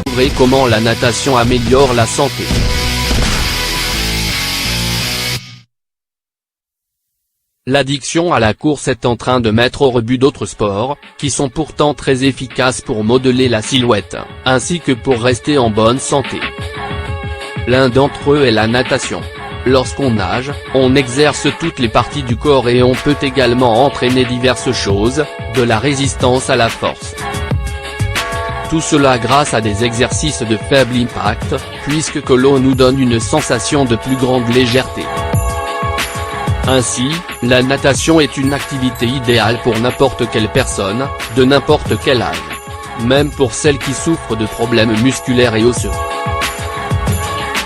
Découvrez comment la natation améliore la santé. L'addiction à la course est en train de mettre au rebut d'autres sports, qui sont pourtant très efficaces pour modeler la silhouette, ainsi que pour rester en bonne santé. L'un d'entre eux est la natation. Lorsqu'on nage, on exerce toutes les parties du corps et on peut également entraîner diverses choses, de la résistance à la force. Tout cela grâce à des exercices de faible impact, puisque l'eau nous donne une sensation de plus grande légèreté. Ainsi, la natation est une activité idéale pour n'importe quelle personne, de n'importe quel âge. Même pour celles qui souffrent de problèmes musculaires et osseux.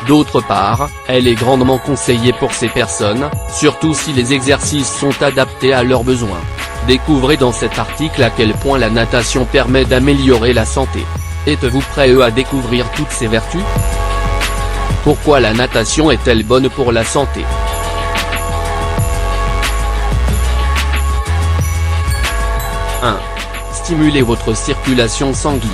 D'autre part, elle est grandement conseillée pour ces personnes, surtout si les exercices sont adaptés à leurs besoins. Découvrez dans cet article à quel point la natation permet d'améliorer la santé. Êtes-vous prêt à découvrir toutes ses vertus? Pourquoi la natation est-elle bonne pour la santé? Stimulez votre circulation sanguine.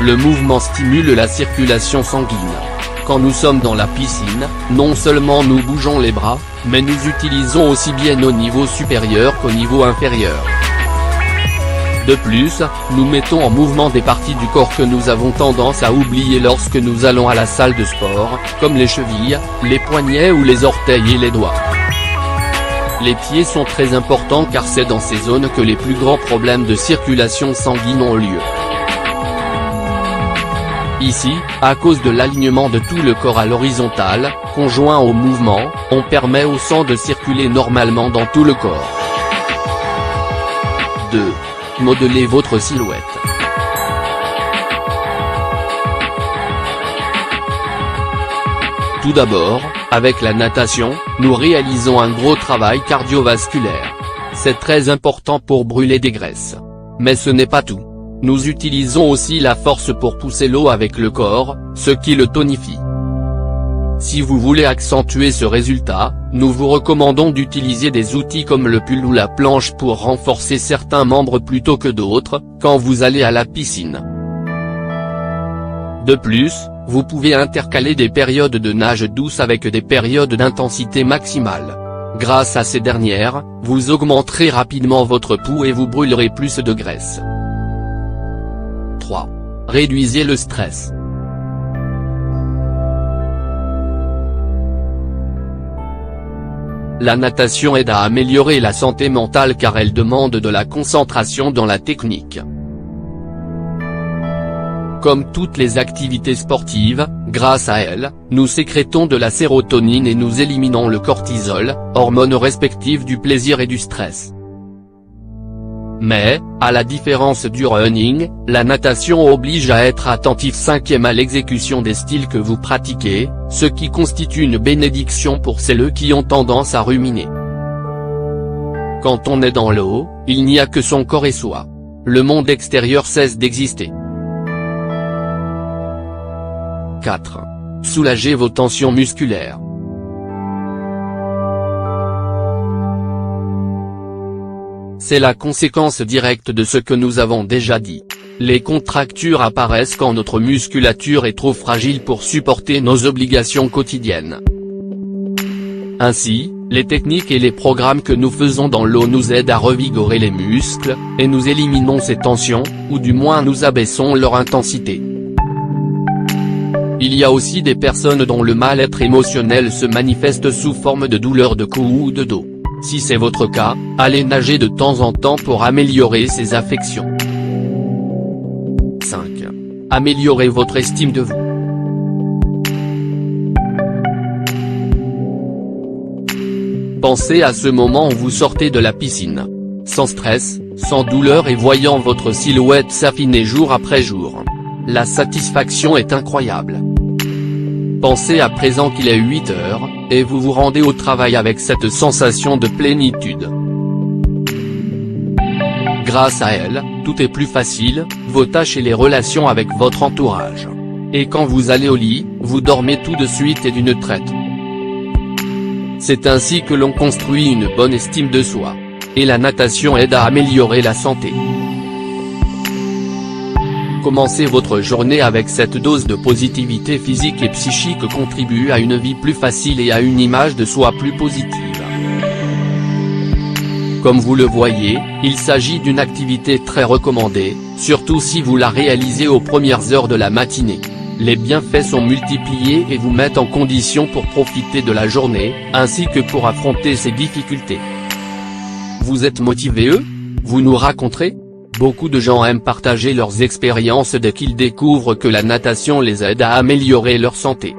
Le mouvement stimule la circulation sanguine. Quand nous sommes dans la piscine, non seulement nous bougeons les bras, mais nous utilisons aussi bien au niveau supérieur qu'au niveau inférieur. De plus, nous mettons en mouvement des parties du corps que nous avons tendance à oublier lorsque nous allons à la salle de sport, comme les chevilles, les poignets ou les orteils et les doigts. Les pieds sont très importants car c'est dans ces zones que les plus grands problèmes de circulation sanguine ont lieu. Ici, à cause de l'alignement de tout le corps à l'horizontale, conjoint au mouvement, on permet au sang de circuler normalement dans tout le corps. 2. Modelez votre silhouette. Tout d'abord, avec la natation, nous réalisons un gros travail cardiovasculaire. C'est très important pour brûler des graisses. Mais ce n'est pas tout. Nous utilisons aussi la force pour pousser l'eau avec le corps, ce qui le tonifie. Si vous voulez accentuer ce résultat, nous vous recommandons d'utiliser des outils comme le pull ou la planche pour renforcer certains membres plutôt que d'autres, quand vous allez à la piscine. De plus, vous pouvez intercaler des périodes de nage douce avec des périodes d'intensité maximale. Grâce à ces dernières, vous augmenterez rapidement votre pouls et vous brûlerez plus de graisse. 3. Réduisez le stress. La natation aide à améliorer la santé mentale car elle demande de la concentration dans la technique. Comme toutes les activités sportives, grâce à elle, nous sécrétons de la sérotonine et nous éliminons le cortisol, hormones respectives du plaisir et du stress. Mais, à la différence du running, la natation oblige à être attentif 5e à l'exécution des styles que vous pratiquez, ce qui constitue une bénédiction pour celles qui ont tendance à ruminer. Quand on est dans l'eau, il n'y a que son corps et soi. Le monde extérieur cesse d'exister. 4. Soulagez vos tensions musculaires. C'est la conséquence directe de ce que nous avons déjà dit. Les contractures apparaissent quand notre musculature est trop fragile pour supporter nos obligations quotidiennes. Ainsi, les techniques et les programmes que nous faisons dans l'eau nous aident à revigorer les muscles, et nous éliminons ces tensions, ou du moins nous abaissons leur intensité. Il y a aussi des personnes dont le mal-être émotionnel se manifeste sous forme de douleurs de cou ou de dos. Si c'est votre cas, allez nager de temps en temps pour améliorer ces affections. 5. Améliorez votre estime de vous. Pensez à ce moment où vous sortez de la piscine. Sans stress, sans douleur et voyant votre silhouette s'affiner jour après jour. La satisfaction est incroyable. Pensez à présent qu'il est 8 heures, et vous vous rendez au travail avec cette sensation de plénitude. Grâce à elle, tout est plus facile, vos tâches et les relations avec votre entourage. Et quand vous allez au lit, vous dormez tout de suite et d'une traite. C'est ainsi que l'on construit une bonne estime de soi. Et la natation aide à améliorer la santé. Commencez votre journée avec cette dose de positivité physique et psychique contribue à une vie plus facile et à une image de soi plus positive. Comme vous le voyez, il s'agit d'une activité très recommandée, surtout si vous la réalisez aux premières heures de la matinée. Les bienfaits sont multipliés et vous mettent en condition pour profiter de la journée, ainsi que pour affronter ses difficultés. Vous êtes motivé? Vous nous raconterez? Beaucoup de gens aiment partager leurs expériences dès qu'ils découvrent que la natation les aide à améliorer leur santé.